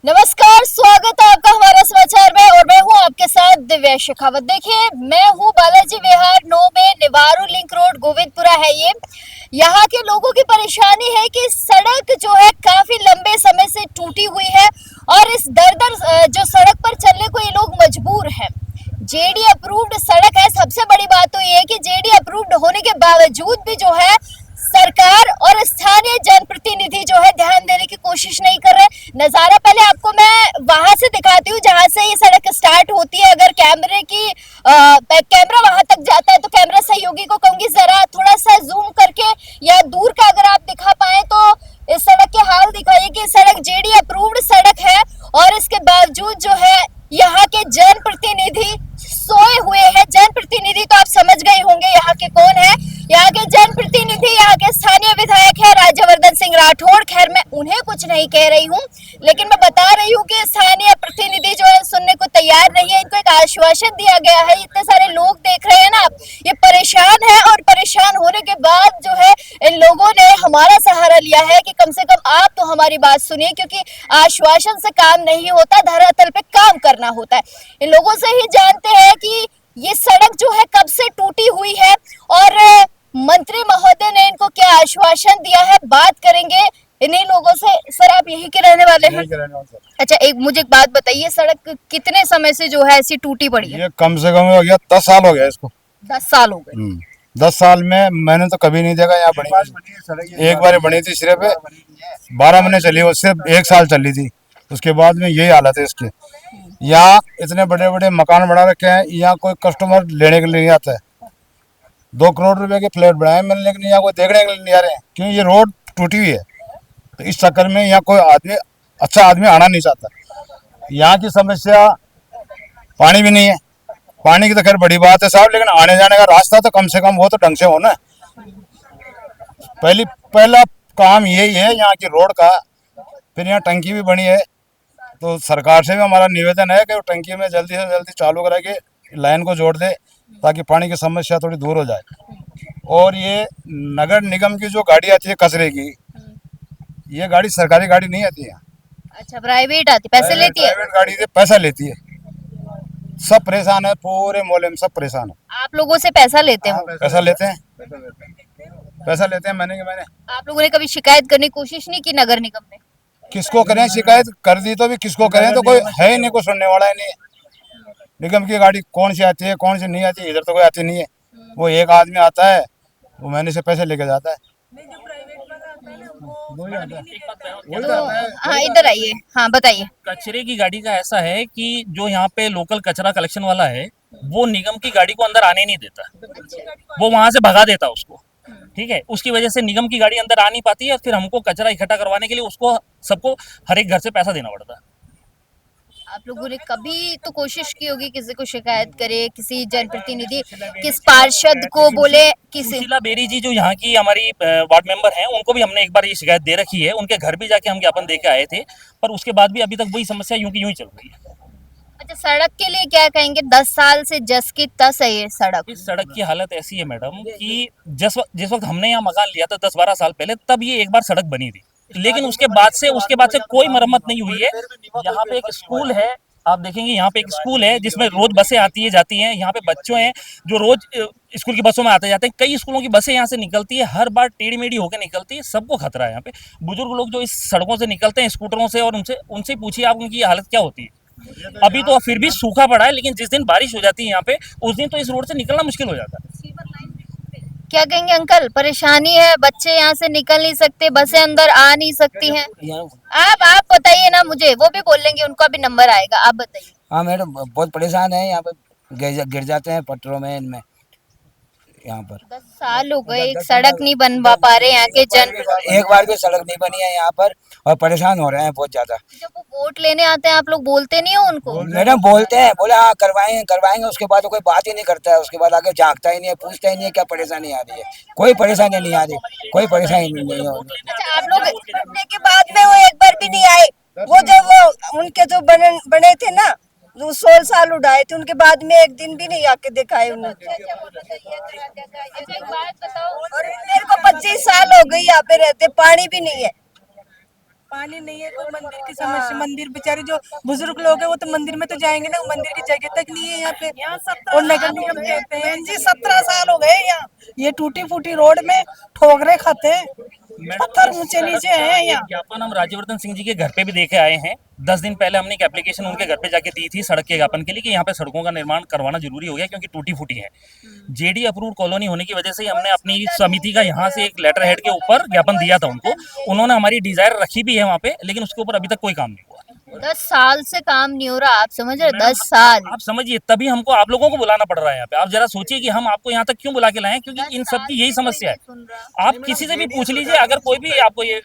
नमस्कार, स्वागत है आपका हमारा समाचार में और मैं हूं आपके साथ दिव्या शेखावत। देखिए, मैं हूं बालाजी विहार 9 में निवारू लिंक रोड गोविंदपुरा है ये। यहाँ के लोगों की परेशानी है कि सड़क जो है काफी लंबे समय से टूटी हुई है और इस दर जो सड़क पर चलने को ये लोग मजबूर हैं। जेडी अप्रूव्ड सड़क है। सबसे बड़ी बात तो ये है कि जेडी अप्रूव्ड होने के बावजूद भी जो है सरकार और स्थानीय जनप्रतिनिधि जो है ध्यान देने की कोशिश नहीं कर रहे। नजारा पहले आपको मैं वहां से दिखाती हूँ जहां से ये सड़क स्टार्ट होती है। अगर कैमरा वहां तक जाता है तो कैमरा सहयोगी को कहूंगी जरा थोड़ा सा जूम करके या दूर का अगर आप दिखा पाए तो इस सड़क के हाल दिखाइए कि सड़क जेडी अप्रूव्ड सड़क है और इसके बावजूद जो है यहाँ के जनप्रतिनिधि सोए हुए हैं। जनप्रतिनिधि तो आप समझ गए होंगे यहाँ के कौन है। यहाँ के जनप्रतिनिधि यहाँ के स्थानीय विधायक है राज्यवर्धन सिंह राठौड़। खैर, मैं उन्हें कुछ नहीं कह रही हूँ, लेकिन मैं बता रही हूँ कि स्थानीय प्रतिनिधि जो है सुनने को तैयार नहीं है। इनको एक आश्वासन दिया गया है। इतने सारे लोग देख रहे हैं ना आप, ये परेशान है और परेशान होने के बाद जो है इन लोगों ने हमारा सहारा लिया है कि कम से कम आप तो हमारी बात सुनिए, क्योंकि आश्वासन से काम नहीं होता, धरातल पे काम करना होता है। इन लोगों से ही जानते हैं कि ये सड़क जो है कब से टूटी हुई है और मंत्री महोदय ने इनको क्या आश्वासन दिया है। बात करेंगे इन्हीं लोगों से। सर, आप यहीं के रहने वाले हैं? अच्छा, मुझे एक बात बताइए, सड़क कितने समय से जो है ऐसी टूटी पड़ी है? ये कम से कम हो गया 10 साल हो गया इसको। 10 साल हो गए। 10 साल में मैंने तो कभी नहीं देखा यहाँ बनी। एक बार बनी थी, सिर्फ 12 महीने चली, वो सिर्फ 1 साल चली थी। उसके बाद में यही हालत है इसकी। यहाँ इतने बड़े बड़े मकान बना रखे हैं, यहाँ कोई कस्टमर लेने के लिए नहीं आता है। 2 करोड़ रुपए के फ्लैट बनाए मैंने, लेकिन यहाँ कोई देखने के लिए नहीं आ रहे हैं, क्योंकि ये रोड टूटी हुई है। तो इस चक्कर में यहाँ कोई आदमी, अच्छा आदमी आना नहीं चाहता। यहाँ की समस्या पानी भी नहीं है। पानी की तो खैर बड़ी बात है साहब, लेकिन आने जाने का रास्ता तो कम से कम वो तो ढंग से हो ना। पहला काम यही है यहाँ की रोड का। फिर यहाँ टंकी भी बनी है, तो सरकार से भी हमारा निवेदन है कि वो टंकी में जल्दी से जल्दी चालू करा के लाइन को जोड़ दे, ताकि पानी की समस्या थोड़ी दूर हो जाए। और ये नगर निगम की जो गाड़ी आती है कचरे की, ये गाड़ी सरकारी गाड़ी नहीं आती है। अच्छा, प्राइवेट आती, पैसे लेती है? प्राइवेट गाड़ी से पैसा लेती है। सब परेशान है, पूरे मोहल्ले में सब परेशान है। आप लोगों से पैसा लेते हो? पैसा लेते हैं, पैसा लेते हैं महीने के महीने। आप लोगों ने कभी शिकायत करने की कोशिश नहीं की नगर निगम में? किसको करें शिकायत? कर दी तो भी किसको करें, तो कोई है ही नहीं, कोई सुनने वाला ही नहीं है। निगम की गाड़ी कौन सी आती है कौन सी नहीं आती है, इधर तो कोई आती नहीं है। वो एक आदमी आता है, वो महीने से पैसे लेके जाता है। हाँ, इधर आइए। हाँ, बताइए। कचरे की गाड़ी का ऐसा है कि जो यहाँ पे लोकल कचरा कलेक्शन वाला है, वो निगम की गाड़ी को अंदर आने नहीं देता, वो वहां से भगा देता उसको। ठीक है, उसकी वजह से निगम की गाड़ी अंदर आ नहीं पाती है और फिर हमको कचरा इकट्ठा करवाने के लिए उसको सबको हर एक घर से पैसा देना पड़ता है। आप लोगों ने कभी तो कोशिश की होगी किसी को शिकायत करे, किसी जनप्रतिनिधि, किस पार्षद को बोले, किसी? सुशीला बेरी जी जो यहाँ की हमारी वार्ड मेंबर हैं, उनको भी हमने एक बार ये शिकायत दे रखी है। उनके घर भी जाके हम ज्ञापन दे के आए थे, पर उसके बाद भी अभी तक वही समस्या यूं की यूं ही चल रही है। अच्छा, सड़क के लिए क्या कहेंगे? 10 साल से जस की तस है ये सड़क। इस सड़क की हालत ऐसी है मैडम कि जिस वक्त हमने यहाँ मकान लिया था 10-12 साल पहले, तब ये एक बार सड़क बनी थी, लेकिन उसके बाद से कोई मरम्मत नहीं हुई है। यहाँ पे एक स्कूल है, आप देखेंगे यहाँ पे एक स्कूल है जिसमें रोज बसें आती है जाती हैं। यहाँ पे बच्चों हैं जो रोज स्कूल की बसों में आते जाते हैं। कई स्कूलों की बसें यहाँ से निकलती है, हर बार टेढ़ी मेढ़ी होकर निकलती है। सबको खतरा है यहाँ पे। बुजुर्ग लोग जो इस सड़कों से निकलते हैं स्कूटरों से, और उनसे पूछिए आप उनकी हालत क्या होती है। अभी तो फिर भी सूखा पड़ा है, लेकिन जिस दिन बारिश हो जाती है यहाँ पे, उस दिन तो इस रोड से निकलना मुश्किल हो जाता है। क्या कहेंगे अंकल? परेशानी है, बच्चे यहाँ से निकल नहीं सकते, बसें अंदर आ नहीं सकती हैं। आप बताइए ना मुझे, वो भी बोल लेंगे, उनका भी नंबर आएगा। आप बताइए। हाँ मैडम, बहुत परेशान है। यहाँ पर गिर जाते हैं पटरों में, इनमें यहाँ पर 10 साल हो गए, एक सड़क नहीं बनवा पा रहे यहाँ के जन। एक बार भी सड़क नहीं बनी है यहाँ पर, और परेशान हो रहे हैं बहुत ज्यादा। जब वो वोट लेने आते हैं आप लोग बोलते नहीं हो उनको? मैडम बोलते हैं, बोले हाँ करवाएंगे, उसके बाद कोई बात ही नहीं करता है। उसके बाद आगे झांकता ही नहीं है, पूछता ही नहीं है क्या परेशानी आ रही है। कोई परेशानी नहीं आ रही, कोई परेशानी नहीं है। अच्छा, आप लोग के बाद में वो एक बार भी नहीं आए। वो जब वो उनके जो बने थे ना, जो 16 साल उड़ाए थे, उनके बाद में एक दिन भी नहीं आके दिखाए उन्होंने। एक बात बताओ, और मेरे को 25 साल हो गई यहाँ पे रहते, पानी भी नहीं है। पानी नहीं है, कोई मंदिर की समस्या, मंदिर बेचारे जो बुजुर्ग लोग हैं वो तो मंदिर में तो जाएंगे ना, वो मंदिर की जगह तक नहीं है यहाँ पे। और नगर निगम कहते हैं जी 17 साल हो गए यहाँ, ये टूटी फूटी रोड में ठोकरे खाते हैं, पत्थर ऊंचे नीचे हैं यहाँ। ज्ञापन हम राज्यवर्धन सिंह जी के घर पे भी देखे आए हैं। 10 दिन पहले हमने एक एप्लीकेशन उनके घर पे जाके दी थी सड़क के ज्ञापन के लिए कि यहाँ पे सड़कों का निर्माण करवाना जरूरी हो गया क्योंकि टूटी फूटी है। जेडी अप्रूव्ड कॉलोनी होने की वजह से हमने अपनी समिति का यहाँ से एक लेटर हेड के ऊपर ज्ञापन दिया था उनको। उन्होंने हमारी डिजायर रखी भी है वहाँ पे, लेकिन उसके ऊपर अभी तक कोई काम नहीं हुआ। 10 साल से काम नहीं हो रहा, आप समझ रहे? 10 साल आप समझिए, तभी हमको आप लोगों को बुलाना पड़ रहा है यहाँ पे। आप जरा सोचिए कि हम आपको यहाँ तक क्यों बुला के लाए हैं, क्योंकि इन सब की यही समस्या है। आप किसी से भी पूछ लीजिए, अगर कोई भी आपको ये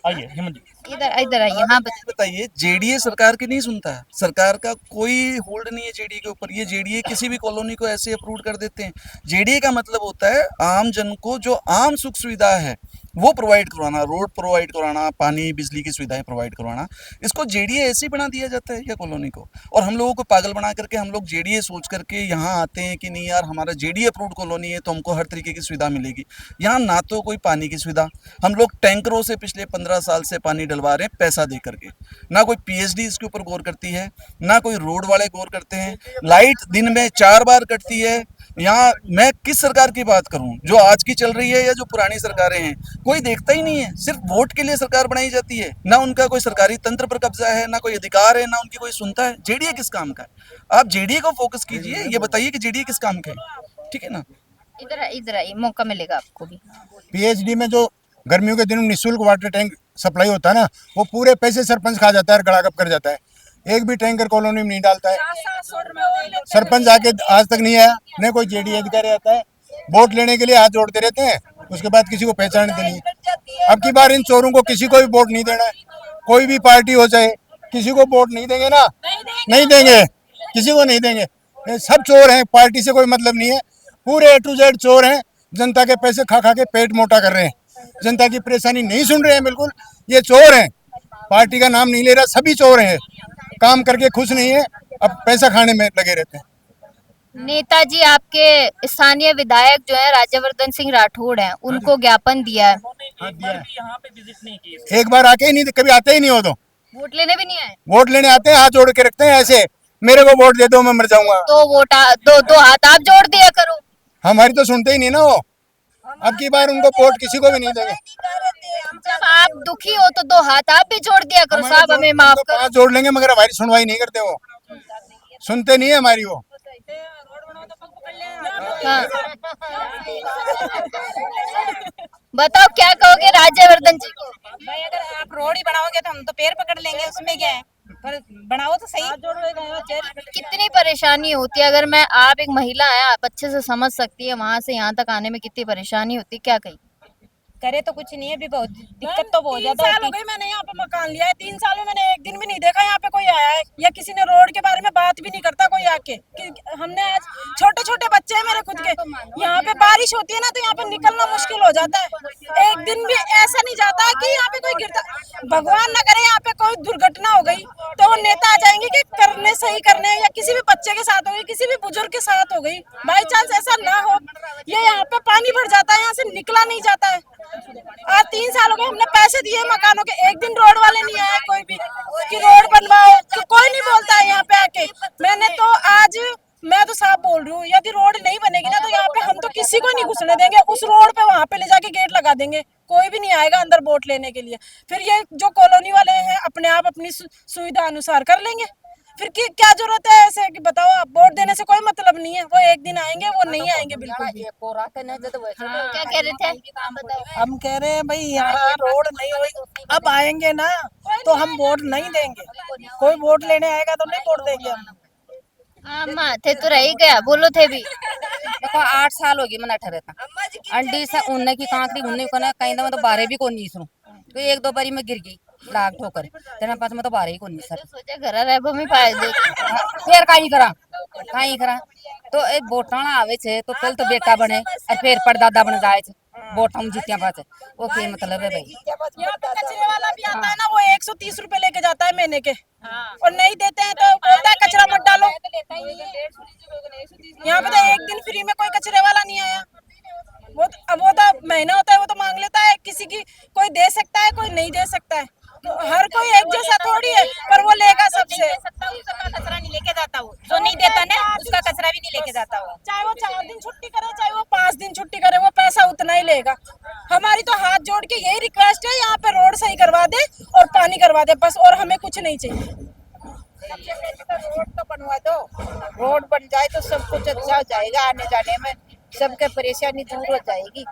आइए हेमंत जी, इधर इधर आइए। हाँ बताइए, जेडीए सरकार की नहीं सुनता है, सरकार का कोई होल्ड नहीं है जेडीए के ऊपर। ये जेडीए किसी भी कॉलोनी को ऐसे अप्रूव कर देते हैं। जेडीए का मतलब होता है आम जन को जो आम सुख सुविधा है वो प्रोवाइड करवाना, रोड प्रोवाइड करवाना, पानी बिजली की सुविधाएं प्रोवाइड करवाना। इसको जेडीए ऐसे ही बना दिया जाता है क्या कॉलोनी को? और हम लोगों को पागल बना करके हम लोग जेडीए सोच करके यहाँ आते हैं कि नहीं यार हमारा जेडीए अप्रूव्ड कॉलोनी है तो हमको हर तरीके की सुविधा मिलेगी। यहाँ ना तो कोई पानी की सुविधा, हम लोग टैंकरों से पिछले 15 साल से पानी डलवा रहे हैं पैसा दे करके। ना कोई पीएचडी इसके ऊपर गौर करती है, ना कोई रोड वाले गौर करते हैं। लाइट दिन में 4 बार कटती है। यहाँ मैं किस सरकार की बात करूं, जो आज की चल रही है या जो पुरानी सरकारें हैं, कोई देखता ही नहीं है। सिर्फ वोट के लिए सरकार बनाई जाती है, ना उनका कोई सरकारी तंत्र पर कब्जा है, ना कोई अधिकार है, ना उनकी कोई सुनता है। जेडीए किस काम का है? आप जेडीए को फोकस कीजिए, ये बताइए कि जेडीए किस काम का है, ठीक है ना? इधर आइए, मौका मिलेगा आपको भी। पीएचडी में जो गर्मियों के दिनों निःशुल्क वाटर टैंक सप्लाई होता है ना, वो पूरे पैसे सरपंच खा जाता है और गड़ागप कर जाता है। एक भी टैंकर कॉलोनी में नहीं डालता है। सरपंच आके आज तक नहीं आया, न कोई जेडीए अधिकारी आता है। वोट लेने के लिए हाथ जोड़ते रहते हैं, उसके बाद किसी को पहचानते नहीं। अब की बार इन चोरों को किसी को भी वोट नहीं देना है। कोई भी पार्टी हो चाहे, किसी को वोट नहीं देंगे ना, नहीं देंगे, किसी को नहीं देंगे। ये सब चोर हैं, पार्टी से कोई मतलब नहीं है। पूरे A to Z चोर हैं, जनता के पैसे खा खा के पेट मोटा कर रहे हैं, जनता की परेशानी नहीं सुन रहे हैं बिल्कुल। ये चोर हैं, पार्टी का नाम नहीं ले रहा, सभी चोर हैं। काम करके खुश नहीं है, अब पैसा खाने में लगे रहते हैं। नेताजी आपके स्थानीय विधायक जो है राज्यवर्धन सिंह राठौड़ हैं, उनको ज्ञापन दिया है। उन्होंने एक बार भी यहाँ पे विजिट नहीं की। एक बार आके ही नहीं, कभी आते ही नहीं हो। तो वोट लेने भी नहीं आए। वोट लेने आते हैं, हाथ जोड़ के रखते हैं ऐसे, मेरे को वोट दे दो मैं मर जाऊंगा। दो हाथ आप जोड़ दिया करो। हमारी तो सुनते ही नहीं ना वो। अब की बार उनको वोट किसी को भी नहीं देंगे। जब आप दुखी हो तो 2 हाथ आप भी जोड़ दिया करो, साहब हमें माफ करो। हाथ जोड़ लेंगे मगर हमारी सुनवाई नहीं करते वो, सुनते नहीं है हमारी वो। हाँ। बताओ क्या कहोगे राज्यवर्धन जी को? भाई अगर आप रोड ही बनाओगे तो हम तो पैर पकड़ लेंगे, उसमें क्या है, पर बनाओ तो सही। कितनी परेशानी होती है, अगर मैं आप एक महिला है, आप अच्छे से समझ सकती है वहां से यहाँ तक आने में कितनी परेशानी होती है, क्या कही? करे तो कुछ नहीं है, भी बहुत दिक्कत तो बहुत 3 ज्यादा साल हो गए मैंने यहाँ पे मकान लिया है। 3 साल में मैंने एक दिन भी नहीं देखा यहाँ पे कोई आया है या किसी ने रोड के बारे में बात भी नहीं करता कोई आके। हमने आज छोटे छोटे बच्चे हैं मेरे खुद के, यहाँ पे बारिश होती है ना तो यहाँ पे निकलना मुश्किल हो जाता है। एक दिन भी ऐसा नहीं जाता कि यहाँ पे कोई गिरता, भगवान न करे यहाँ पे कोई दुर्घटना हो गई तो वो नेता आ जाएंगे कि करने सही करने, या किसी भी बच्चे के साथ हो गई, किसी भी बुजुर्ग के साथ हो गई, बाई चांस ऐसा ना हो, ये यहाँ पे पानी भर जाता है, यहाँ से निकला नहीं जाता है। आज 3 साल हो गए, हमने पैसे दिए मकानों के, एक दिन रोड वाले नहीं आए कोई भी कि रोड बनवाओ, तो कोई नहीं बोलता है यहाँ पे आके। मैंने तो आज मैं तो साफ बोल रही हूँ, यदि रोड नहीं बनेगी ना तो यहाँ पे हम तो किसी को नहीं घुसने देंगे। उस रोड पे वहाँ पे ले जाके गेट लगा देंगे, कोई भी नहीं आएगा अंदर वोट लेने के लिए। फिर ये जो कॉलोनी वाले हैं अपने आप अपनी सुविधा अनुसार कर लेंगे। फिर क्या जरूरत है ऐसे कि बताओ, आप वोट देने से कोई मतलब नहीं है। वो एक दिन आएंगे, वो नहीं आएंगे बिल्कुल भी। क्या कह रहे थे? हम कह रहे हैं भाई यहाँ रोड नहीं हुई, अब आएंगे ना तो हम वोट नहीं देंगे। कोई वोट लेने आएगा तो नहीं वोट देंगे हम। हाँ थे तो रह गया, बोलो थे भी। देखो 8 साल हो गए मैंने ठहरे था अंडी से उन्ने की कांकरी उन्ने को ना कहीं तो बारे भी को नहीं सुनो तो 1-2 बारी में गिर गई लाग ठोकर, तेरे पास में तो बारे ही को नहीं सर। सोचा घर रह में पाए दे, फिर काई करा तो एक वोटाना आवे छे तो पहले तो बेटा बने और फिर परदादा बन जाए छे। वोट हम जीतिया पास वो क्या मतलब है भाई? यहाँ पे कचरे वाला भी आता है ना, वो 130 रुपए लेके जाता है महीने के, और नहीं देते हैं तो बोलता है कचरा मत डालो। यहाँ पे तो एक दिन फ्री में कोई कचरे वाला नहीं आया। वो तो महीना होता है वो तो मांग लेता है, किसी की कोई दे सकता है कोई नहीं दे सकता है। हर कोई एक जैसा थोड़ी है, पर वो लेगा सबसे। उसका कचरा नहीं लेके जाता वो, जो नहीं देता ना उसका कचरा भी नहीं लेके जाता वो। चाहे वो 4 दिन छुट्टी करे, चाहे वो 5 दिन छुट्टी करे, वो पैसा उतना ही लेगा। हमारी तो हाथ जोड़ के यही रिक्वेस्ट है, यहाँ पे रोड सही करवा दे और पानी करवा दे बस, और हमें कुछ नहीं चाहिए। सबसे पहले तो रोड तो बनवा दो, रोड बन जाए तो सब कुछ अच्छा हो जाएगा, आने जाने में सबके परेशानी दूर हो जाएगी।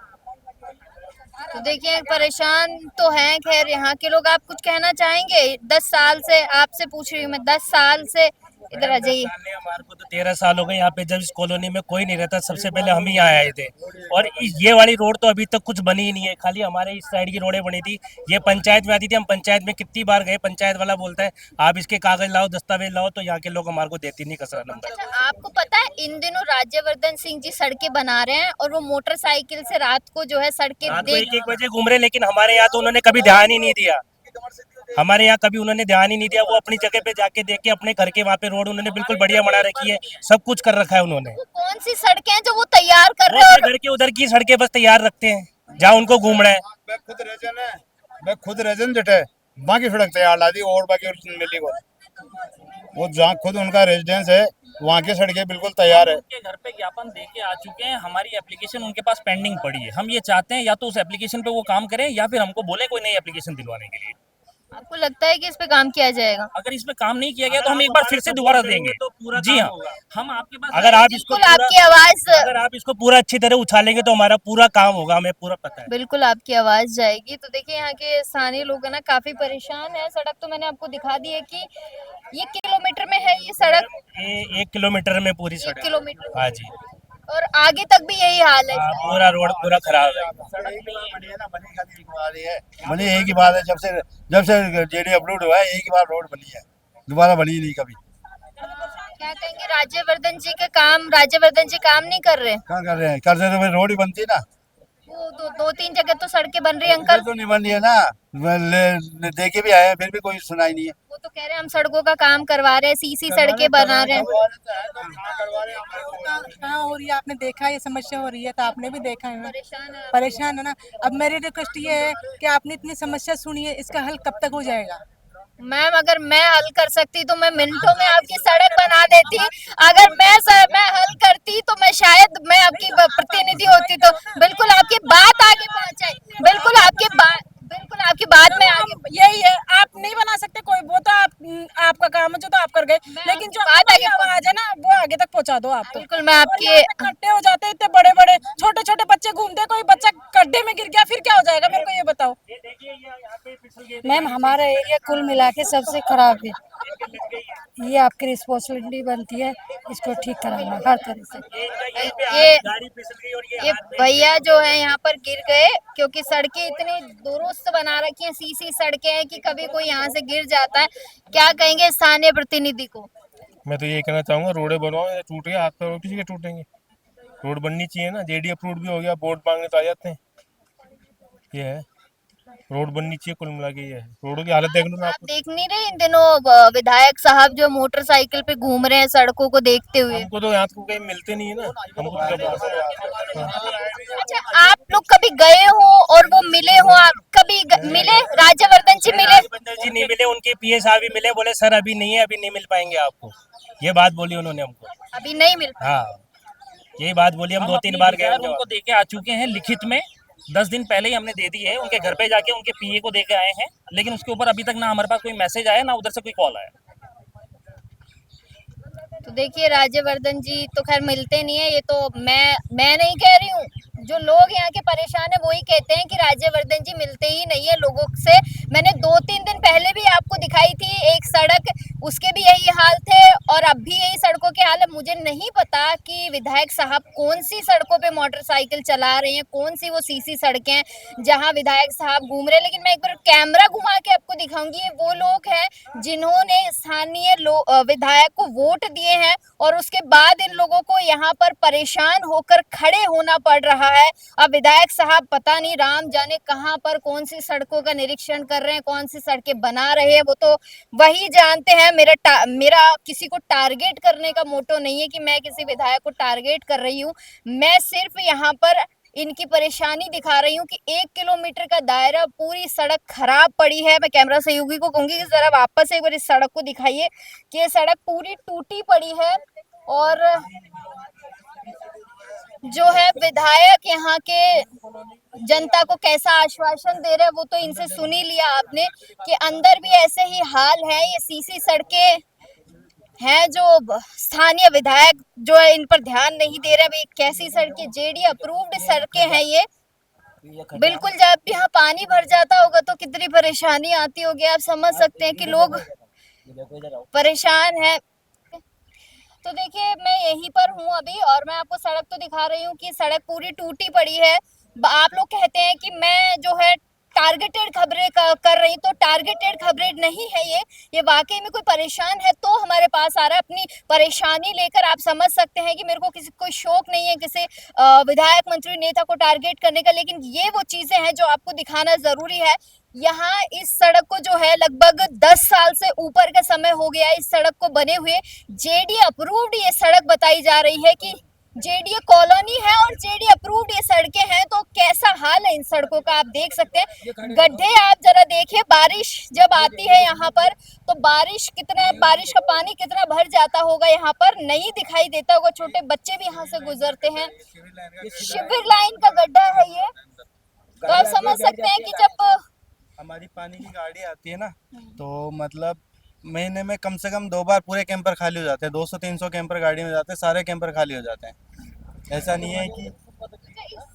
तो देखिए परेशान तो हैं खैर यहाँ के लोग। आप कुछ कहना चाहेंगे? 10 साल से आपसे पूछ रही हूँ मैं, 10 साल से इधर आ जाइए। हमारे को तो 13 साल हो गए यहाँ पे, जब इस कॉलोनी में कोई नहीं रहता, सबसे पहले हम ही यहाँ आए थे। और ये वाली रोड तो अभी तक कुछ बनी ही नहीं है, खाली हमारे इस साइड की रोडें बनी थी। ये पंचायत में आती थी, हम पंचायत में कितनी बार गए, पंचायत वाला बोलता है आप इसके कागज लाओ, दस्तावेज लाओ, तो यहाँ के लोग हमारे को देते नहीं कचरा नंबर। अच्छा, आपको पता है इन दिनों राज्यवर्धन सिंह जी सड़कें बना रहे हैं और वो मोटरसाइकिल से रात को जो है सड़कें रात को 1-1 बजे घूम रहे, लेकिन हमारे यहाँ तो उन्होंने कभी ध्यान ही नहीं दिया। हमारे यहाँ कभी उन्होंने ध्यान ही नहीं दिया। वो अपनी जगह पे जाके देख के अपने घर के वहाँ पे रोड उन्होंने बिल्कुल बढ़िया बना रखी है, सब कुछ कर रखा है उन्होंने। वो कौन सी सड़कें हैं जो वो तैयार कर वो रहे हैं? अपने घर के उधर की सड़कें बस तैयार रखते हैं जहाँ उनको घूमना है। मैं खुद रेजन जटे बाकी सड़क तैयार ला दी और बाकी मिली को वो जहाँ खुद उनका रेजिडेंस है वहाँ की सड़कें बिल्कुल तैयार है। उनके घर पे ज्ञापन दे के आ चुके हैं, हमारी एप्लीकेशन उनके पास पेंडिंग पड़ी है। हम ये चाहते हैं या तो उस एप्लीकेशन पे वो काम करें या फिर हमको बोले कोई नई एप्लीकेशन दिलवाने के लिए। आपको लगता है कि इस पे काम किया जाएगा? अगर इस पे काम नहीं किया गया तो हम एक बार फिर से दोबारा देंगे तो पूरा जी हाँ। हम आपके पास अगर आप इसको बिल्कुल आपकी आवाज अगर आप इसको पूरा अच्छी तरह उछालेंगे तो हमारा पूरा काम होगा, हमें पूरा पता है। बिल्कुल आपकी आवाज जाएगी। तो देखिए यहाँ के स्थानीय लोग है ना काफी परेशान है। सड़क तो मैंने आपको दिखा दी है कि ये किलोमीटर में है ये सड़क, ये 1 किलोमीटर में पूरी 1 सड़क। किलोमीटर हाँ जी, और आगे तक भी यही हाल है। पूरा रोड पूरा खराब है। बनी एक ही बात है, जब से जेडी अपलोड हुआ है एक ही बार रोड बनी है, दोबारा बनी नहीं कभी। क्या कहेंगे राज्यवर्धन जी के काम? राज्यवर्धन जी काम नहीं कर रहे? कहाँ कर रहे हैं? कर रहे तो रोड ही बनती ना। वो 2-3 जगह तो सड़कें बन रही है अंकल। तो नहीं बन रही है ना, देखे भी आए हैं फिर भी कोई सुनाई नहीं है। वो तो कह रहे हैं हम सड़कों का काम करवा रहे हैं, सीसी सड़कें बना रहे हैं। कहाँ हो रही है, आपने देखा ये समस्या हो रही है तो आपने भी देखा है, परेशान है। परेशान है ना। अब मेरी रिक्वेस्ट ये है कि आपने इतनी समस्या सुनी है, इसका हल कब तक हो जाएगा? मैम अगर मैं हल कर सकती तो मैं मिनटों में आपकी सड़क बना देती। अगर मैं हल करती तो मैं शायद मैं आपकी प्रतिनिधि होती तो बिल्कुल आपकी बात आगे पहुंचाई। बिल्कुल आपकी बात में आगे। यही है, आप नहीं बना सकते कोई, वो तो आपका काम है जो तो आप कर गए, लेकिन जो बात आगे आवाज है ना वो आगे तक पहुंचा दो आप। तो बिल्कुल मैं आपके इकट्ठे हो जाते इतने बड़े बड़े, छोटे छोटे बच्चे घूमते, कोई बच्चा गड्ढे में गिर गया फिर क्या हो जाएगा, मेरे को ये बताओ। मैम हमारा एरिया कुल मिला के सबसे खराब है, ये आपकी रिस्पॉन्सिबिलिटी बनती है इसको ठीक कराना हर तरह से। ये भैया जो है यहाँ पर गिर गए क्योंकि सड़कें इतनी दुरुस्त बना रखी हैं, सीसी सड़कें हैं कि कभी कोई यहाँ से गिर जाता है। क्या कहेंगे स्थानीय प्रतिनिधि को? मैं तो ये कहना चाहूँगा रोडे बनवाओ, या टूट गया हाथ पैर किसी के टूटेंगे, रोड बननी चाहिए ना। जेडी अप्रूव भी हो गया, वोट मांगने तो आ जाते हैं। ये है रोड बननी चाहिए, कुल मिला के ये है। रोडों की हालत देख लो ना आप देख नहीं रहे इन दिनों विधायक साहब जो मोटरसाइकिल पे घूम रहे हैं सड़कों को देखते हुए? हमको तो यहाँ को कहीं मिलते नहीं है ना, हमको तो क्या पता। अच्छा, आप लोग कभी गए हो और वो मिले हो? आप कभी मिले? राज्यवर्धन जी मिले? राज्यवर्धन जी नहीं मिले, उनके पीए साहब भी मिले, बोले सर अभी नहीं है, अभी नहीं मिल पाएंगे आपको। ये बात बोली उन्होंने हमको। अभी नहीं मिल पाए। हाँ, यही बात बोली। हम 2-3 बार गए, उनको दे के आ चुके हैं लिखित में। 10 दिन पहले ही हमने दे दी है, उनके घर पे जाके उनके पीए को दे के आए हैं, लेकिन उसके ऊपर अभी तक ना हमारे पास कोई मैसेज आया ना उधर से कोई कॉल आया। तो देखिए राज्यवर्धन जी तो खैर मिलते नहीं है। ये तो मैं नहीं कह रही हूँ, जो लोग यहाँ के परेशान है वही कहते हैं कि राज्यवर्धन जी मिलते ही नहीं है लोगों से। मैंने 2-3 दिन पहले भी आपको दिखाई थी एक सड़क, उसके भी यही हाल थे और अब भी यही सड़कों के हाल है। मुझे नहीं पता कि विधायक साहब कौन सी सड़कों पे मोटरसाइकिल चला रहे हैं, कौन सी वो सीसी सड़कें हैं जहाँ विधायक साहब घूम रहे हैं। लेकिन मैं एक बार कैमरा घुमा के आपको दिखाऊंगी, ये वो लोग हैं जिन्होंने स्थानीय विधायक को वोट दिए हैं और उसके बाद इन लोगों को यहाँ पर परेशान होकर खड़े होना पड़ रहा है। अब विधायक साहब पता नहीं राम जाने कहां पर कौन सी सड़कों का निरीक्षण कर रहे हैं, कौन सी सड़कें बना रहे हैं, वो तो वही जानते हैं। मेरा किसी को टारगेट करने का मोटो नहीं है कि मैं किसी विधायक को टारगेट कर रही हूँ। मैं सिर्फ यहाँ पर इनकी परेशानी दिखा रही हूँ कि 1 किलोमीटर का दायरा पूरी सड़क खराब पड़ी है। मैं कैमरा सहयोगी को कहूंगी कि जरा वापस एक बार इस सड़क को दिखाइए कि ये सड़क पूरी टूटी पड़ी है। और जो है विधायक यहाँ के जनता को कैसा आश्वासन दे रहे हैं वो तो इनसे सुन ही लिया आपने कि अंदर भी ऐसे ही हाल है। ये सीसी सड़कें हैं जो स्थानीय विधायक जो है इन पर ध्यान नहीं दे रहे। भाई कैसी सड़कें, जेडी अप्रूव्ड सड़कें हैं ये। बिल्कुल जब यहाँ पानी भर जाता होगा तो कितनी परेशानी आती होगी, आप समझ सकते हैं कि लोग परेशान है। तो देखिए मैं यहीं पर हूँ अभी और मैं आपको सड़क तो दिखा रही हूँ कि सड़क पूरी टूटी पड़ी है। आप लोग कहते हैं कि मैं जो है टारगेटेड खबरें कर रही, तो टारगेटेड खबरें नहीं है ये वाकई में कोई परेशान है तो हमारे पास आ रहा है अपनी परेशानी लेकर। आप समझ सकते हैं कि मेरे को किसी कोई शौक नहीं है किसी विधायक मंत्री नेता को टारगेट करने का, लेकिन ये वो चीजें हैं जो आपको दिखाना जरूरी है। यहाँ इस सड़क को जो है लगभग 10 साल से ऊपर का समय हो गया इस सड़क को बने हुए। जेडी अप्रूव्ड ये सड़क बताई जा रही है कि जेडी कॉलोनी है और जेडी अप्रूव्ड ये सड़कें हैं। तो कैसा हाल है इन सड़कों का आप देख सकते हैं। गड्ढे आप जरा देखिए, बारिश जब आती है यहाँ पर तो बारिश का पानी कितना भर जाता होगा, यहाँ पर नहीं दिखाई देता होगा। छोटे बच्चे भी यहाँ से गुजरते हैं। शिविर लाइन का गड्ढा है ये, तो आप समझ सकते हैं कि जब हमारी पानी की गाड़ी आती है ना तो मतलब महीने में कम से कम 2 बार पूरे कैंपर खाली हो जाते हैं। 200-300 कैंपर गाड़ी में जाते हैं, सारे कैंपर खाली हो जाते हैं। ऐसा नहीं है कि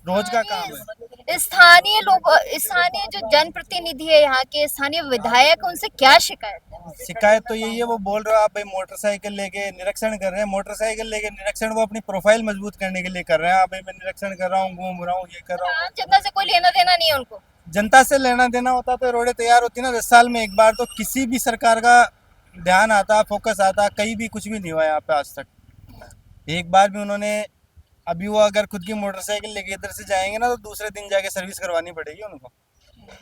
रोज का काम है। स्थानीय लोग, स्थानीय जो जनप्रतिनिधि है यहाँ के, स्थानीय विधायक, उनसे क्या शिकायत है? शिकायत तो यही है, वो बोल रहे हो आप भाई मोटरसाइकिल लेके निरीक्षण कर रहे हैं। मोटरसाइकिल लेके निरीक्षण वो अपनी प्रोफाइल मजबूत करने के लिए कर रहे हैं। आप भाई मैं निरीक्षण कर रहा हूँ, घूम रहा हूँ, ये कर रहा हूँ। जनता से कोई लेना देना नहीं है उनको। जनता से लेना देना होता तो रोडें तैयार होती ना 10 साल में एक बार। तो किसी भी सरकार का ध्यान आता, फोकस आता, कहीं भी कुछ भी नहीं हुआ यहाँ पे आज तक। एक बार भी उन्होंने, अभी वो अगर खुद की मोटरसाइकिल लेके इधर से जाएंगे ना तो दूसरे दिन जाके सर्विस करवानी पड़ेगी उनको।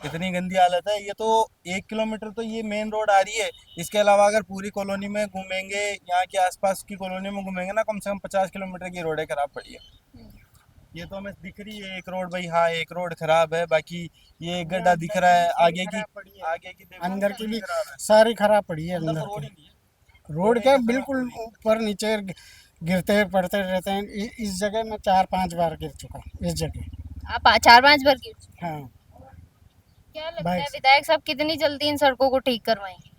इतनी गंदी हालत है। ये तो 1 किलोमीटर तो ये मेन रोड आ रही है। इसके अलावा अगर पूरी कॉलोनी में घूमेंगे, यहाँ के आसपास की कॉलोनी में घूमेंगे ना, कम से कम 50 किलोमीटर की रोडें खराब पड़ी है। ये तो हमें दिख रही है एक रोड, भाई हाँ एक रोड खराब है, बाकी ये एक गड्ढा दिख रहा है। आगे की अंदर की भी सारी खराब पड़ी है। अंदर की रोड क्या बिल्कुल ऊपर नीचे गिरते पड़ते रहते हैं। इस जगह में 4-5 बार गिर चुका इस जगह। आप 4-5 बार गिर चुके? हाँ। क्या लगता है विधायक साहब कितनी जल्दी इन सड़कों को ठीक करवाएंगे?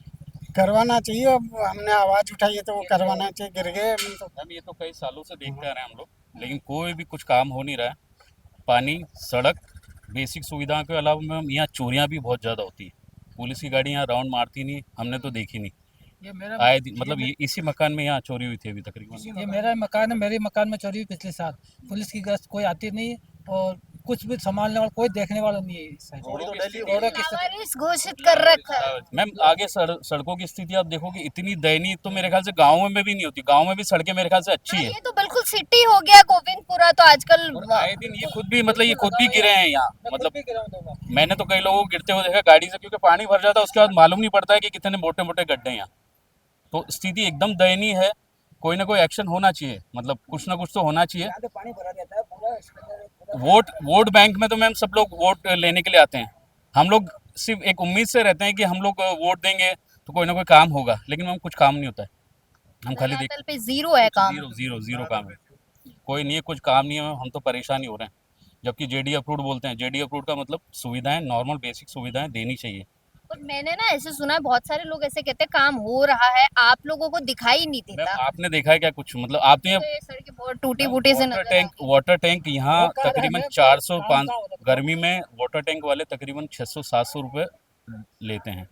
करवाना चाहिए। अब हमने आवाज उठाई है तो वो करवाना चाहिए। गिर गए हम ये तो कई सालों से देखते आ रहे हैं हम लोग, लेकिन कोई भी कुछ काम हो नहीं रहा है। पानी, सड़क, बेसिक सुविधाओं के अलावा मैम यहाँ चोरियाँ भी बहुत ज़्यादा होती है। पुलिस की गाड़ी यहाँ राउंड मारती नहीं, हमने तो देखी नहीं। ये मेरा आए दिन मतलब ये इसी मकान में यहाँ चोरी हुई थी अभी तकरीबन। ये मेरा मकान है, मेरे मकान में चोरी हुई पिछले साल। पुलिस की गश्त कोई आती नहीं और कुछ भी संभालने वाला कोई देखने वाला नहीं है। लावारिस घोषित कर रखा है। मैम आगे सड़कों की स्थिति आप देखोगे इतनी दयनीय तो मेरे ख्याल से गाँव में भी नहीं होती। गाँव में भी सड़कें मेरे ख्याल से अच्छी है। ये तो बिल्कुल सिटी हो गया गोविंदपुरा तो आजकल। आए दिन ये खुद भी मतलब ये खुद भी गिरे हैं यहाँ। मतलब मैंने तो कई लोगों को गिरते हुए देखा गाड़ी से, क्योंकि पानी भर जाता है उसके बाद मालूम नहीं पड़ता है कि कितने मोटे मोटे गड्ढे हैं यहाँ। तो स्थिति एकदम दयनीय है। कोई ना कोई एक्शन होना चाहिए, मतलब कुछ ना कुछ तो होना चाहिए। वोट बैंक में तो मैम सब लोग वोट लेने के लिए आते हैं। हम लोग सिर्फ एक उम्मीद से रहते हैं कि हम लोग वोट देंगे तो कोई ना कोई काम होगा, लेकिन मैम कुछ काम नहीं होता है। हम खाली धरातल पे जीरो है काम। जीरो काम है, कोई नहीं है, कुछ काम नहीं है। हम तो परेशान ही हो रहे हैं। जबकि जेडी अप्रूव्ड बोलते हैं। जेडी अप्रूव्ड का मतलब सुविधाएं, नॉर्मल बेसिक सुविधाएं देनी चाहिए। और मैंने ना ऐसे सुना है, बहुत सारे लोग ऐसे कहते हैं काम हो रहा है, आप लोगों को दिखाई नहीं देता। आपने देखा है क्या कुछ? मतलब आप तो सड़कें बहुत टूटी फूटी से वाटर टैंक यहाँ तकरीबन 405 गर्मी में वाटर टैंक वाले तकरीबन 600-700 रुपये लेते हैं।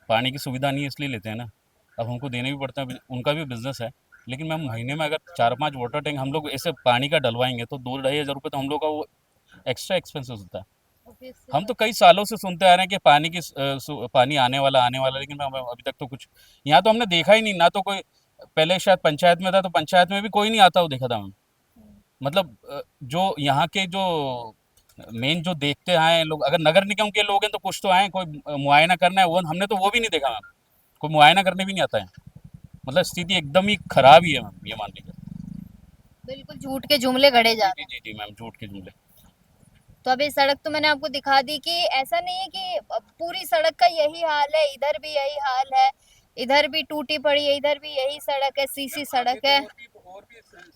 पानी की सुविधा नहीं है इसलिए लेते हैं ना। अब हमको देने भी पड़ता है, उनका भी बिजनेस है। लेकिन मैम महीने में अगर 4-5 वाटर टैंक हम लोग ऐसे पानी का डलवाएंगे तो 2-2.5 हज़ार रुपये तो हम लोग का वो एक्स्ट्रा एक्सपेंसेस होता है। हम तो कई सालों से सुनते आ रहे हैं कि पानी आने वाला, लेकिन अभी तक तो कुछ यहाँ तो हमने देखा ही नहीं। ना तो कोई, पहले शायद पंचायत में था तो पंचायत में भी कोई नहीं आता वो देखा था मैम। मतलब जो यहाँ के जो मेन जो देखते आए लोग, अगर नगर निगम के लोग हैं तो कुछ तो आए, कोई मुआयना करना है वो हमने तो वो भी नहीं देखा मैम। कोई मुआयना करने भी नहीं आता है। मतलब स्थिति एकदम ही खराब ही है मैम, ये मान लीजिए। बिल्कुल झूठ के जुमले गढ़े जा रहे हैं। जी मैम, झूठ के जुमले। तो अभी सड़क तो मैंने आपको दिखा दी कि ऐसा नहीं है कि पूरी सड़क का यही हाल है, इधर भी यही हाल है, इधर भी टूटी पड़ी है, इधर भी यही सड़क है, सीसी सड़क है।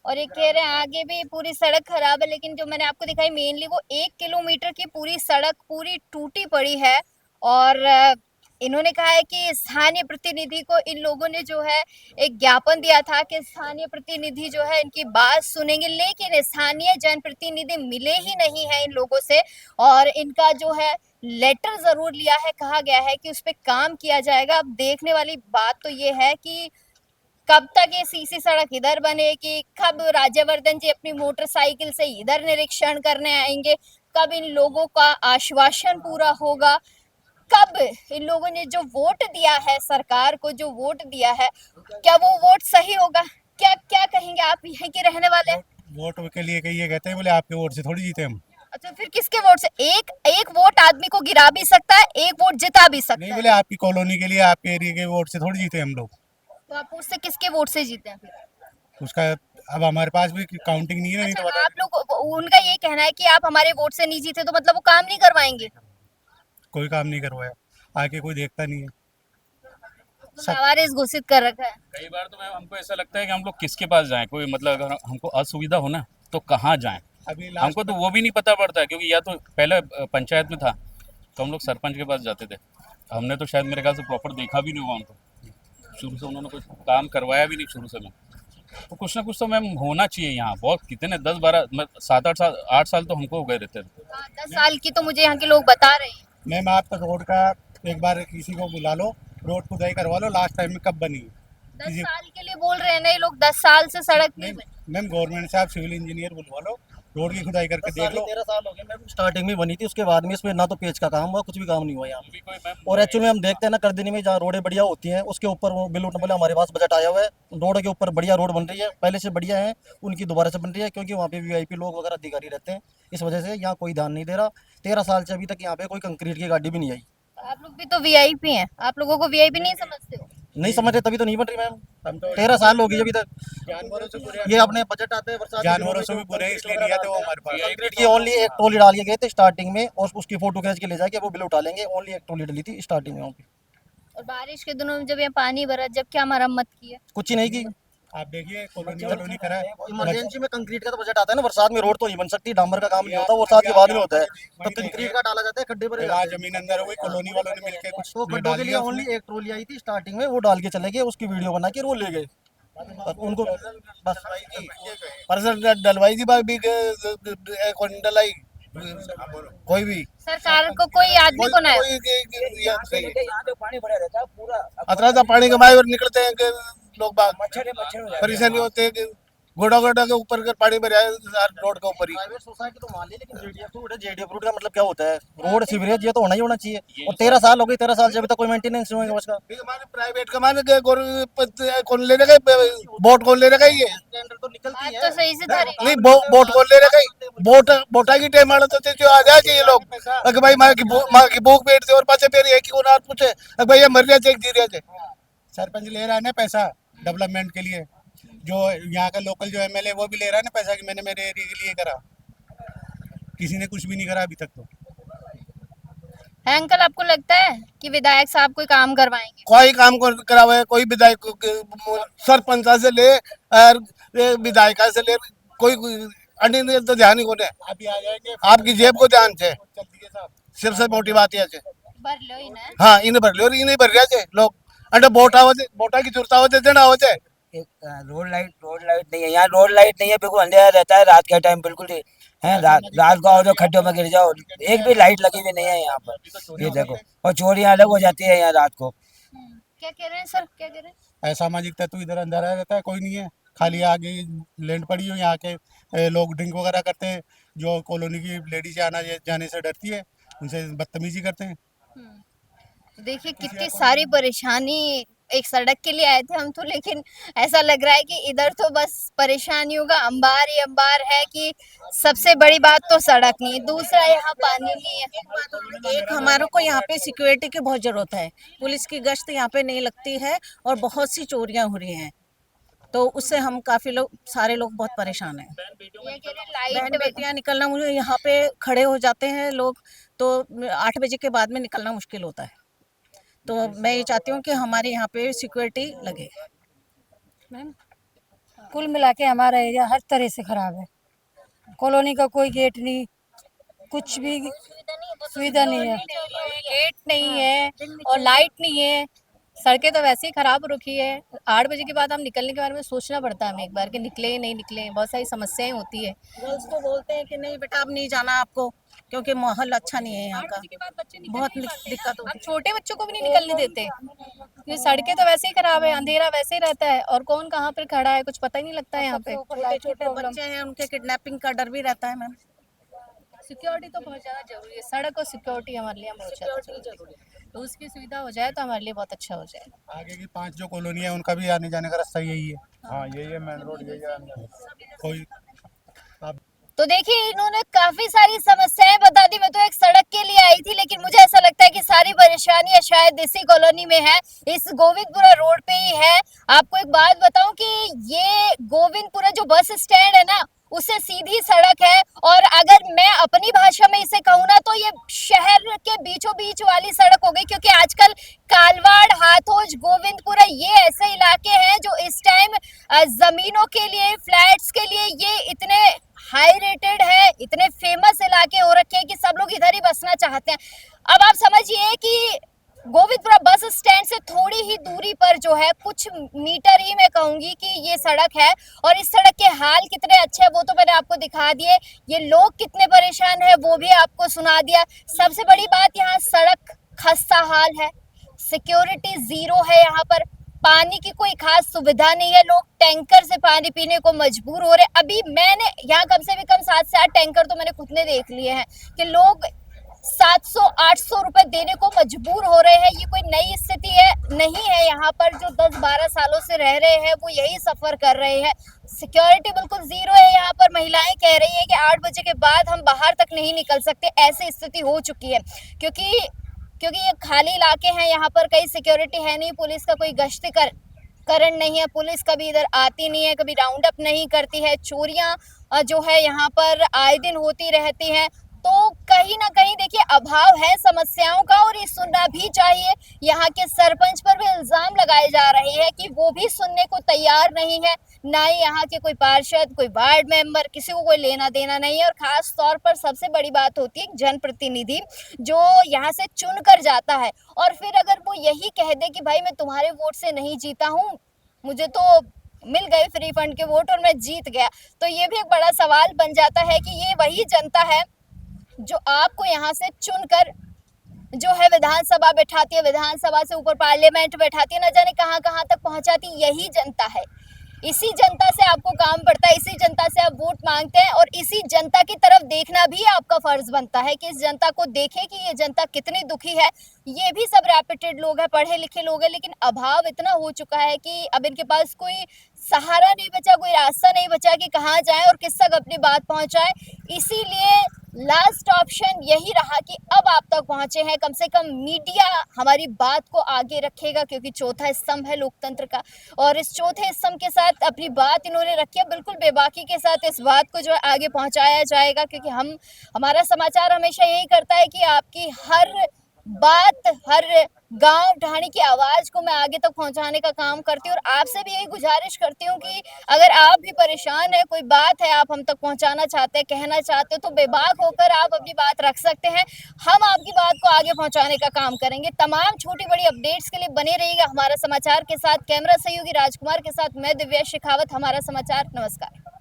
और ये कह रहे हैं आगे भी पूरी सड़क खराब है, लेकिन जो मैंने आपको दिखाई मेनली वो 1 किलोमीटर की पूरी सड़क पूरी टूटी पड़ी है। और इन्होंने कहा है कि स्थानीय प्रतिनिधि को इन लोगों ने जो है एक ज्ञापन दिया था कि स्थानीय प्रतिनिधि जो है इनकी बात सुनेंगे, लेकिन स्थानीय जनप्रतिनिधि मिले ही नहीं है इन लोगों से। और इनका जो है लेटर जरूर लिया है, कहा गया है कि उस पर काम किया जाएगा। अब देखने वाली बात तो ये है कि कब तक ये सीसी सड़क इधर बनेगी, कब राज्यवर्धन जी अपनी मोटरसाइकिल से इधर निरीक्षण करने आएंगे, कब इन लोगों का आश्वासन पूरा होगा, कब इन लोगों ने जो वोट दिया है, सरकार को जो वोट दिया है, क्या वो वोट सही होगा? क्या क्या कहेंगे आप, यहीं के रहने वाले हैं? वोट के लिए ये कहते हैं बोले आपके वोट से थोड़ी जीते हम। अच्छा, फिर किसके वोट से? एक वोट आदमी को गिरा भी सकता है, एक वोट जिता भी सकता नहीं है। बोले आपकी कॉलोनी के लिए, आपके एरिया के वोट से थोड़ी जीते हम लोग। तो आप उससे किसके वोट से जीते हैं फिर? उसका अब हमारे पास भी काउंटिंग नहीं है, नहीं तो अच्छा, आप लोग, उनका ये कहना है कि आप हमारे वोट से नहीं जीते तो मतलब वो काम नहीं करवाएंगे? कोई काम नहीं करवाया, आके कोई देखता नहीं है। लावारिस घोषित कर रखा है। कई बार तो मैम हमको ऐसा लगता है कि हम लोग किसके पास जाएं, कोई मतलब अगर हमको असुविधा हो ना तो कहाँ जाएं, हमको तो वो भी नहीं पता पड़ता है। क्योंकि या तो पहले पंचायत में था तो हम लोग सरपंच के पास जाते थे, हमने तो शायद मेरे ख्याल से प्रॉपर देखा भी नहीं हुआ हमको, शुरू से उन्होंने कुछ काम करवाया भी नहीं शुरू से। मैं तो कुछ ना कुछ तो मैम होना चाहिए यहाँ। बहुत कितने 10-12 7-8 साल तो हमको हो गए रहते थे। 10 साल की तो मुझे यहाँ के लोग बता रहे हैं। मैम आप तो रोड का एक बार किसी को बुला लो, रोड खुदाई करवा लो, लास्ट टाइम में कब बनी? 10 साल के लिए बोल रहे हैं ना ये लोग, 10 साल से सड़क नहीं बनी। मैम गवर्नमेंट से आप सिविल इंजीनियर बुलवा लो, रोड की खुदाई करके देख लो। 13 साल हो गए मैम, स्टार्टिंग में बनी थी, उसके बाद में इसमें ना तो पेच का काम हुआ, कुछ भी काम नहीं हुआ यहाँ पे। और एक्चुअली में हम देखते हैं ना कर देने में जहाँ रोडें बढ़िया होती हैं उसके ऊपर वो बिल उठने वाले हमारे पास बजट आया हुआ है, रोड के ऊपर बढ़िया रोड बन रही है, पहले से बढ़िया है, उनकी दोबारा से बन रही है, क्योंकि वहाँ पे वीआईपी लोग वगैरह अधिकारी रहते हैं, इस वजह से यहाँ कोई ध्यान नहीं दे रहा। 13 साल से अभी तक यहाँ पे कोई कंक्रीट की गाड़ी भी नहीं आई। आप लोग भी तो वीआईपी हैं, आप लोगों को वीआईपी नहीं समझते हो? नहीं समझते तभी तो नहीं बन रही मैम, 13 साल हो गई अभी तक। ये अपने बजट आते हैं बरसात जानवरों से भी बुरे इसलिए नहीं आते वो हमारे पास। कंक्रीट की ओनली एक ट्रॉली डाल के गए थे स्टार्टिंग में, और उसकी फोटो खींच के ले जाके वो बिल उठा लेंगे, ओनली एक ट्रॉली डली थी स्टार्टिंग में वहाँ पे। और बारिश के दिनों में जब यहाँ पानी भरा, जब क्या मरम्मत की है? कुछ ही नहीं की। आप देखिए कॉलोनी करा है। इमरजेंसी में कंक्रीट का तो बजट आता है ना, बरसात में रोड तो नहीं बन सकती, डामर का काम नहीं होता, वो बरसात के बाद में होता है, तो कंक्रीट का डाला जाता है, खड्डे भरे जाते हैं। जमीन अंदर हो गई, कॉलोनी वालों ने मिलकर कुछ तो खड्डों के लिए ओनली एक ट्रॉली आई थी स्टार्टिंग में, वो डाल के चले गए, उसकी वीडियो बना के वो ले गए उनको बस। पर डलवाई थी बात भी कौन डलाई, कोई भी सरकार को कोई आदमी को ना पानी भरा रहता है पूरा, अतरा पानी कमाए और निकलते हैं लोग बाग, परेशानी होते हैं। गोडा गोडा के ऊपर कर पानी भर जाए रोड के ऊपर ही। प्राइवेट सोसाइटी तो मान ली, लेकिन जेडीएफ रोड है, जेडीएफ रोड का मतलब क्या होता है? रोड सीवरेज ये तो होना ही होना चाहिए। और 13 साल हो गई, 13 साल से अभी तक कोई मेंटेनेंस नहीं होगा उसका। प्राइवेट का मान कौन ले रखा, बोट कौन ले रखा ये तो निकलती है तो सही से धरी नहीं, बोट कौन ले रखा, बोटा की टाइम आना तो आ जाए चाहिए लोग। अगर भाई माँ की भूख पेट से और पाचे पेड़ है कि कौन आप पूछे अगर भाई मर रहा चेक दी रहे। सरपंच ले रहा है ना पैसा डेवलपमेंट के लिए, जो यहाँ का लोकल जो एमएलए वो भी ले रहा है ना पैसा कि मैंने मेरे एरिया के लिए करा, किसी ने कुछ भी नहीं करा अभी तक। तो है अंकल, आपको लगता है कि विधायक साहब कोई काम करवाएंगे? कोई काम करावा है, कोई विधायक सरपंच से ले और विधायक से ले, कोई अन्य तो ध्यान ही को दे। आपकी जेब को ध्यान से सबसे मोटी बात है। भर लो ही ना। हाँ इन भर लो, इन भर रहे लोग अंडे बोटा की जरूरत आवत देना आवत। रोड लाइट नहीं है यहाँ, रोड लाइट नहीं है, बिल्कुल अंधेरा रहता है रात के टाइम, बिल्कुल है। रात को आओ तो खड्डों में गिर जाओ, एक भी लाइट लगी हुई नहीं है यहाँ पर, ये देखो। और चोरियां अलग हो जाती है यहाँ रात को। क्या कह रहे हैं सर, क्या कह रहे हैं? असामाजिक तत्व इधर अंदर रहता है, कोई नहीं है, खाली आगे लैंड पड़ी हो, यहाँ के लोग ड्रिंक वगैरह करते हैं, जो कॉलोनी की लेडीज आना जाने से डरती है, उनसे बदतमीजी करते हैं। देखिए कितनी सारी परेशानी एक सड़क के लिए आए थे हम तो, लेकिन ऐसा लग रहा है कि इधर तो बस परेशानियों का अंबार ही अंबार है कि सबसे बड़ी बात तो सड़क नहीं है, दूसरा यहाँ पानी नहीं है। एक हमारे को यहाँ पे सिक्योरिटी की बहुत जरूरत है, पुलिस की गश्त यहाँ पे नहीं लगती है और बहुत सी चोरियां हो रही हैं। तो उससे हम काफ़ी लोग सारे लोग बहुत परेशान हैं। बहन बेटियाँ निकलना मुझे यहाँ पे खड़े हो जाते हैं लोग, तो 8 बजे के बाद में निकलना मुश्किल होता है। तो मैं ये चाहती हूँ कि हमारे यहाँ पे सिक्योरिटी लगे। मैम कुल मिला के हमारा एरिया हर तरह से खराब है। कॉलोनी का कोई गेट नहीं, कुछ भी सुविधा नहीं है। गेट नहीं है और लाइट नहीं है, सड़कें तो वैसे ही खराब हो रखी है। 8 बजे के बाद हम निकलने के बारे में सोचना पड़ता है हमें एक बार कि निकले नहीं निकले, बहुत सारी समस्याएं होती है। गर्ल्स को बोलते हैं कि नहीं बेटा अब नहीं जाना आपको, क्योंकि माहौल अच्छा नहीं है यहाँ का, बहुत दिक्कत होती है। छोटे बच्चों को भी नहीं निकलने देते, ये सड़कें तो वैसे ही खराब है, अंधेरा वैसे ही रहता है और कौन कहाँ पर खड़ा है कुछ पता ही नहीं लगता है यहाँ पे। छोटे छोटे बच्चे हैं, उनके किडनैपिंग का डर भी रहता है मैम। सिक्योरिटी तो बहुत ज़्यादा जरूरी है, सड़क और सिक्योरिटी हमारे लिए बहुत ज़्यादा जरूरी है। तो उसकी सुविधा हो जाए तो हमारे लिए बहुत अच्छा हो जाए। आगे की 5 जो कॉलोनी है उनका भी आने जाने का रास्ता यही है। हाँ यही है मेन रोड, यही है कोई। तो देखिए इन्होंने काफी सारी समस्याएं बता दी। मैं तो एक सड़क के लिए आई थी, लेकिन मुझे ऐसा लगता है कि सारी परेशानियां शायद इसी कॉलोनी में है, इस गोविंदपुरा रोड पे ही है। आपको एक बात बताऊं कि ये गोविंदपुरा जो बस स्टैंड है ना, उससे सीधी सड़क है, और अगर मैं अपनी भाषा में इसे कहूँ ना तो ये शहर के बीचों बीच वाली सड़क हो गई, क्योंकि आजकल कालवाड़, हाथोज, गोविंदपुरा ये ऐसे इलाके हैं जो इस टाइम जमीनों के लिए, फ्लैट्स के लिए ये इतने हाई रेटेड है, इतने फेमस इलाके हो रखे हैं कि सब लोग इधर ही बसना चाहते हैं। अब आप समझिए कि गोविंदपुरा बस स्टैंड से थोड़ी ही दूरी पर जो है, कुछ मीटर ही मैं कहूंगी कि ये सड़क है, और इस सड़क के हाल कितने अच्छे हैं वो तो मैंने आपको दिखा दिए, ये लोग कितने परेशान है वो भी आपको सुना दिया। सबसे बड़ी बात, यहाँ सड़क खस्ता हाल है, सिक्योरिटी जीरो है, यहाँ पर पानी की कोई खास सुविधा नहीं है, लोग टैंकर से पानी पीने को मजबूर हो रहे। अभी मैंने यहाँ कम से भी कम 7 से 8 टैंकर तो मैंने खुद ने देख लिए हैं कि लोग 700-800 रुपए देने को मजबूर हो रहे हैं। ये कोई नई स्थिति है नहीं है, यहाँ पर जो 10-12 सालों से रह रहे हैं वो यही सफर कर रहे हैं। सिक्योरिटी बिल्कुल जीरो है यहाँ पर। महिलाएं कह रही है कि 8 बजे के बाद हम बाहर तक नहीं निकल सकते, ऐसी स्थिति हो चुकी है, क्योंकि ये खाली इलाके हैं, यहाँ पर कहीं सिक्योरिटी है नहीं, पुलिस का कोई गश्ती करण नहीं है, पुलिस कभी इधर आती नहीं है, कभी राउंड अप नहीं करती है, चोरियां जो है यहाँ पर आए दिन होती रहती हैं। तो कहीं ना कहीं देखिए अभाव है समस्याओं का, और ये सुनना भी चाहिए। यहाँ के सरपंच पर भी इल्जाम लगाए जा रहे हैं कि वो भी सुनने को तैयार नहीं है, ना ही यहाँ के कोई पार्षद, कोई वार्ड मेंबर, किसी को कोई लेना देना नहीं है। और खास तौर पर सबसे बड़ी बात होती है जनप्रतिनिधि जो यहाँ से चुन कर जाता है, और फिर अगर वो यही कह दे कि भाई मैं तुम्हारे वोट से नहीं जीता हूँ, मुझे तो मिल गए फ्री फंड के वोट और मैं जीत गया, तो ये भी एक बड़ा सवाल बन जाता है कि ये वही जनता है जो आपको यहाँ से चुनकर जो है विधानसभा बैठाती है, विधानसभा से ऊपर पार्लियामेंट बैठाती है, न जाने कहाँ कहाँ तक पहुँचाती, यही जनता है। इसी जनता से आपको काम पड़ता है, इसी जनता से आप वोट मांगते हैं, और इसी जनता की तरफ देखना भी आपका फर्ज बनता है कि इस जनता को देखें कि ये जनता कितनी दुखी है। ये भी सब रेपुटेड लोग हैं, पढ़े लिखे लोग हैं, लेकिन अभाव इतना हो चुका है कि अब इनके पास कोई सहारा नहीं बचा, कोई रास्ता नहीं बचा कि कहाँ जाए और किस तक अपनी बात पहुँचाए। इसीलिए लास्ट ऑप्शन यही रहा कि अब आप तक पहुंचे हैं, कम से कम मीडिया हमारी बात को आगे रखेगा, क्योंकि चौथा स्तंभ है लोकतंत्र का, और इस चौथे स्तंभ के साथ अपनी बात इन्होंने रखी है, बिल्कुल बेबाकी के साथ इस बात को जो है आगे पहुंचाया जाएगा, क्योंकि हमारा समाचार हमेशा यही करता है कि आपकी हर बात, हर गांव ढाणी की आवाज को मैं आगे तक पहुंचाने का काम करती हूँ। और आपसे भी यही गुजारिश करती हूँ कि अगर आप भी परेशान है, कोई बात है आप हम तक पहुंचाना चाहते हैं, कहना चाहते हो, तो बेबाक होकर आप अपनी बात रख सकते हैं, हम आपकी बात को आगे पहुंचाने का काम करेंगे। तमाम छोटी बड़ी अपडेट्स के लिए बने रहिएगा हमारा समाचार के साथ। कैमरा सहयोगी राजकुमार के साथ मैं दिव्या शेखावत, हमारा समाचार। नमस्कार।